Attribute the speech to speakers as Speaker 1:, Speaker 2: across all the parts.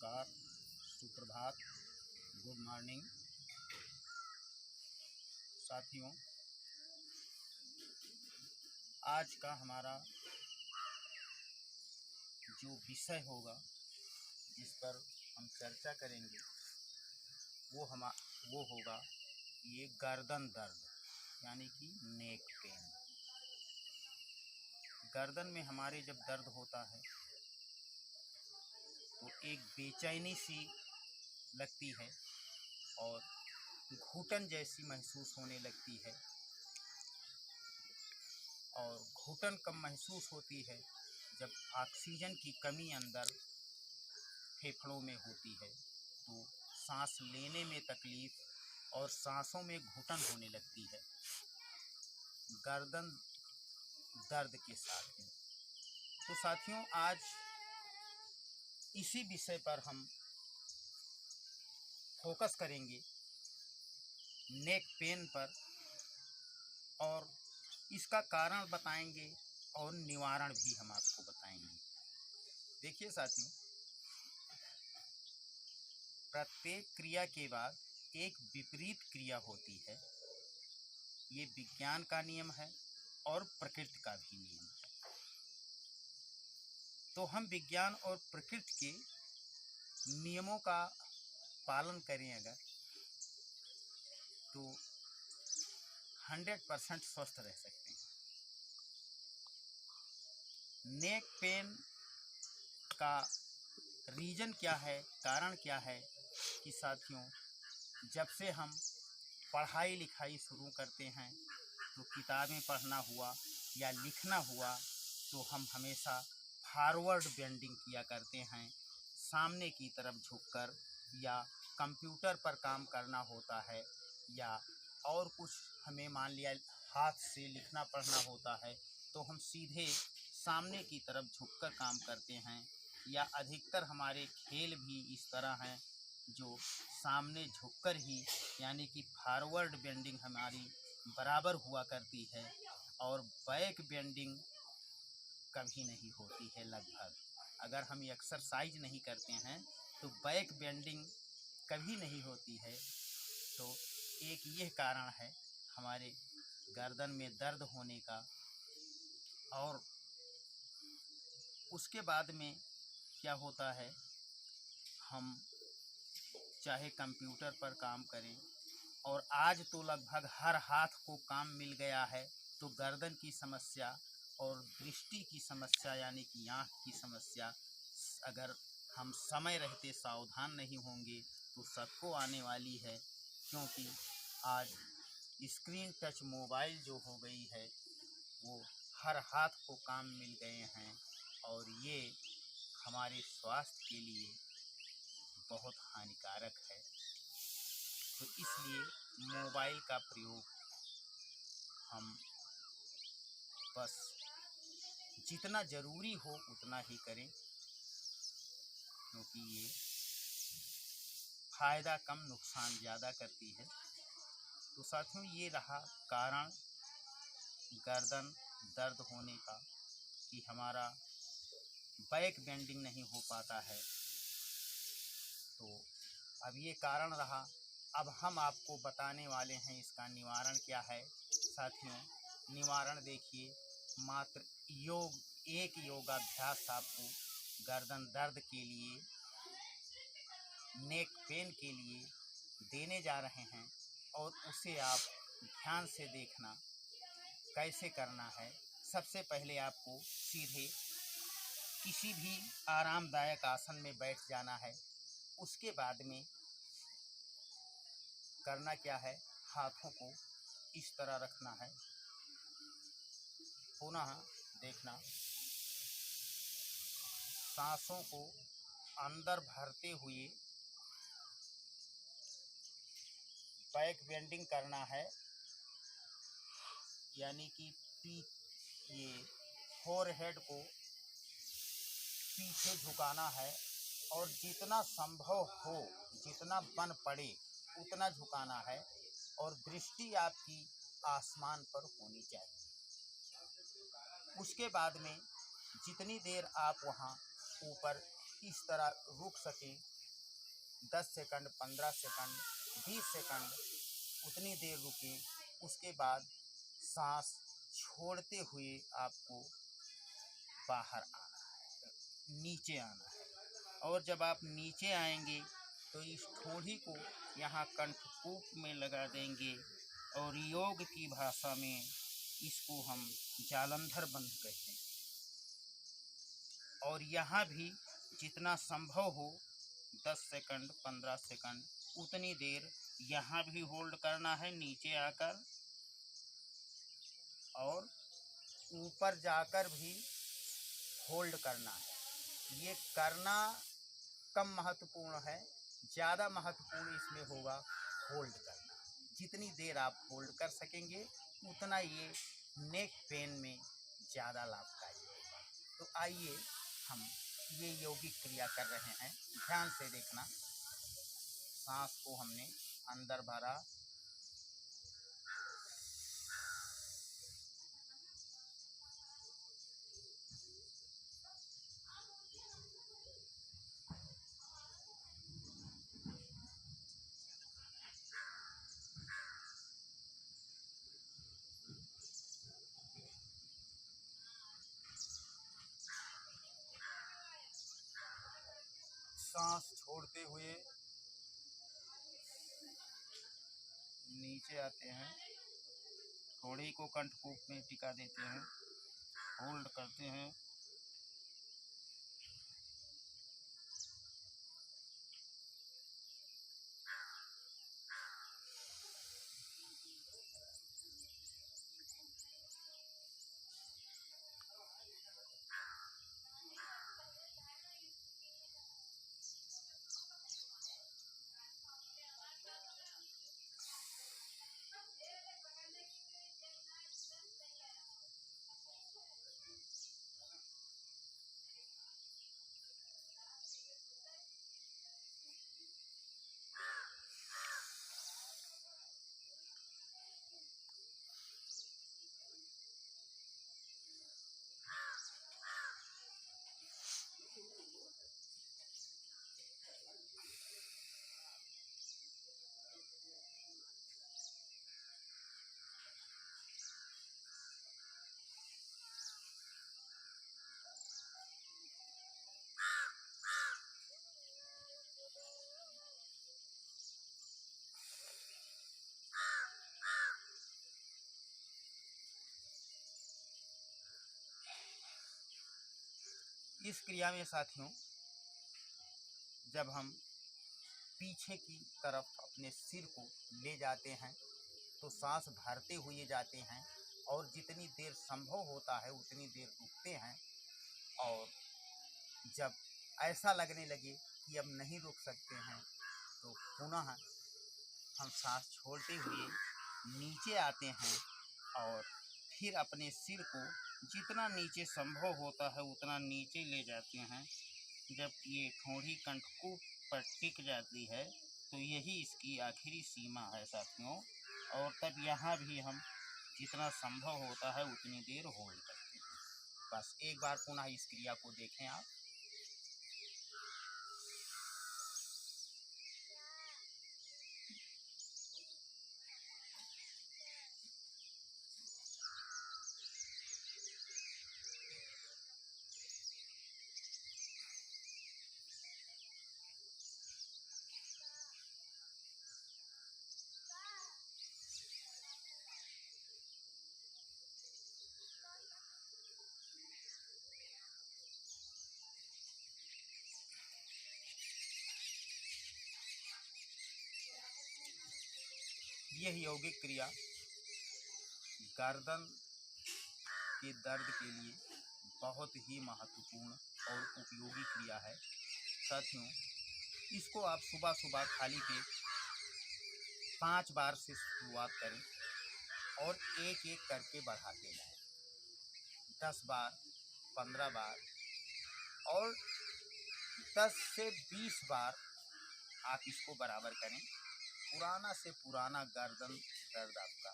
Speaker 1: नमस्कार, सुप्रभात, good morning साथियों। आज का हमारा जो विषय होगा, जिस पर हम चर्चा करेंगे, वो होगा ये गर्दन दर्द यानी कि नेक पेन। गर्दन में हमारे जब दर्द होता है तो एक बेचैनी सी लगती है और घुटन जैसी महसूस होने लगती है, और घुटन कब महसूस होती है जब ऑक्सीजन की कमी अंदर फेफड़ों में होती है, तो सांस लेने में तकलीफ और सांसों में घुटन होने लगती है गर्दन दर्द के साथ में। तो साथियों, आज इसी विषय पर हम फोकस करेंगे, नेक पेन पर, और इसका कारण बताएंगे और निवारण भी हम आपको बताएंगे। देखिए साथियों, प्रत्येक क्रिया के बाद एक विपरीत क्रिया होती है। ये विज्ञान का नियम है और प्रकृति का भी नियम है। तो हम विज्ञान और प्रकृति के नियमों का पालन करें अगर, तो 100% स्वस्थ रह सकते हैं। नेक पेन का रीज़न क्या है, कारण क्या है कि साथियों, जब से हम पढ़ाई लिखाई शुरू करते हैं तो किताबें पढ़ना हुआ या लिखना हुआ तो हम हमेशा फॉरवर्ड बेंडिंग किया करते हैं, सामने की तरफ झुककर, या कंप्यूटर पर काम करना होता है, या और कुछ हमें मान लिया हाथ से लिखना पढ़ना होता है तो हम सीधे सामने की तरफ झुककर काम करते हैं, या अधिकतर हमारे खेल भी इस तरह हैं जो सामने झुककर ही, यानी कि फॉरवर्ड बेंडिंग हमारी बराबर हुआ करती है, और बैक बेंडिंग कभी नहीं होती है लगभग। अगर हम एक्सरसाइज नहीं करते हैं तो बैक बेंडिंग कभी नहीं होती है। तो एक यह कारण है हमारे गर्दन में दर्द होने का। और उसके बाद में क्या होता है, हम चाहे कंप्यूटर पर काम करें, और आज तो लगभग हर हाथ को काम मिल गया है, तो गर्दन की समस्या और दृष्टि की समस्या यानी कि आँख की समस्या, अगर हम समय रहते सावधान नहीं होंगे तो सबको आने वाली है। क्योंकि आज स्क्रीन टच मोबाइल जो हो गई है वो हर हाथ को काम मिल गए हैं, और ये हमारे स्वास्थ्य के लिए बहुत हानिकारक है। तो इसलिए मोबाइल का प्रयोग हम बस जितना ज़रूरी हो उतना ही करें, क्योंकि ये फ़ायदा कम नुकसान ज़्यादा करती है। तो साथियों, ये रहा कारण गर्दन दर्द होने का कि हमारा बैक बेंडिंग नहीं हो पाता है। तो अब ये कारण रहा। अब हम आपको बताने वाले हैं इसका निवारण क्या है। साथियों, निवारण देखिए, मात्र एक योगाभ्यास आपको गर्दन दर्द के लिए, नेक पेन के लिए देने जा रहे हैं, और उसे आप ध्यान से देखना कैसे करना है। सबसे पहले आपको सीधे किसी भी आरामदायक आसन में बैठ जाना है। उसके बाद में करना क्या है, हाथों को इस तरह रखना है। पुनः देखना, सांसों को अंदर भरते हुए बैक बेंडिंग करना है, यानी कि ये फोरहेड को पीछे झुकाना है, और जितना संभव हो, जितना बन पड़े उतना झुकाना है, और दृष्टि आपकी आसमान पर होनी चाहिए। उसके बाद में जितनी देर आप वहाँ ऊपर इस तरह रुक सकें 10 सेकंड, 15 सेकंड, 20 सेकंड उतनी देर रुके। उसके बाद सांस छोड़ते हुए आपको बाहर आना है, नीचे आना है। और जब आप नीचे आएंगे तो इस ठोड़ी को यहाँ कंठकूप में लगा देंगे और योग की भाषा में इसको हम जालंधर बंध कहते हैं। और यहाँ भी जितना संभव हो 10 सेकंड, 15 सेकंड उतनी देर यहाँ भी होल्ड करना है नीचे आकर, और ऊपर जाकर भी होल्ड करना है। ये करना कम महत्वपूर्ण है, ज़्यादा महत्वपूर्ण इसमें होगा होल्ड करना। जितनी देर आप होल्ड कर सकेंगे उतना ये नेक पेन में ज़्यादा लाभकारी होगा। तो आइए हम ये यौगिक क्रिया कर रहे हैं, ध्यान से देखना। सांस को हमने अंदर भरा, सांस छोड़ते हुए नीचे आते हैं, थोड़ी को कंठकूप में टिका देते हैं, होल्ड करते हैं। इस क्रिया में साथियों, जब हम पीछे की तरफ अपने सिर को ले जाते हैं तो सांस भरते हुए जाते हैं, और जितनी देर संभव होता है उतनी देर रुकते हैं। और जब ऐसा लगने लगे कि अब नहीं रुक सकते हैं तो पुनः हम सांस छोड़ते हुए नीचे आते हैं और फिर अपने सिर को जितना नीचे संभव होता है उतना नीचे ले जाते हैं। जब ये ठोड़ी कंठकूप पर टिक जाती है तो यही इसकी आखिरी सीमा है साथियों। और तब यहाँ भी हम जितना संभव होता है उतनी देर होल्ड करते हैं। बस एक बार पुनः इस क्रिया को देखें आप। यह यौगिक क्रिया गर्दन के दर्द के लिए बहुत ही महत्वपूर्ण और उपयोगी क्रिया है साथियों। इसको आप सुबह सुबह खाली पेट 5 बार से शुरुआत करें और एक एक करके बढ़ाते जाएं। 10 बार, 15 बार और 10 से 20 बार आप इसको बराबर करें। पुराना से पुराना गर्दन दर्द आपका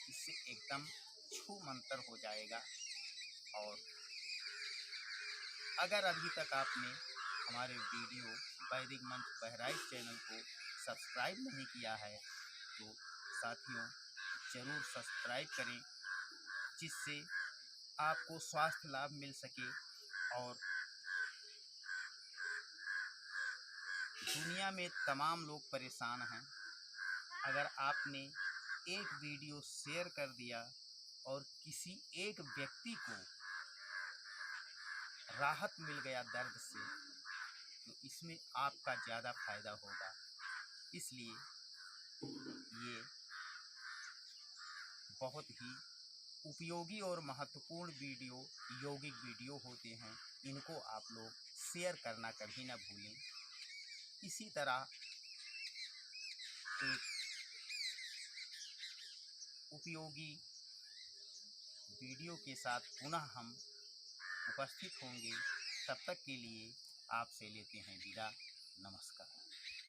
Speaker 1: इससे एकदम छू मंतर हो जाएगा। और अगर अभी तक आपने हमारे वीडियो वैदिक मंत्र बहराइच चैनल को सब्सक्राइब नहीं किया है तो साथियों ज़रूर सब्सक्राइब करें, जिससे आपको स्वास्थ्य लाभ मिल सके और दुनिया में तमाम लोग परेशान हैं। अगर आपने एक वीडियो शेयर कर दिया और किसी एक व्यक्ति को राहत मिल गया दर्द से, तो इसमें आपका ज़्यादा फायदा होगा। इसलिए ये बहुत ही उपयोगी और महत्वपूर्ण वीडियो यौगिक वीडियो होते हैं। इनको आप लोग शेयर करना कभी ना भूलें। इसी तरह एक उपयोगी वीडियो के साथ पुनः हम उपस्थित होंगे। तब तक के लिए आपसे लेते हैं विदा। नमस्कार।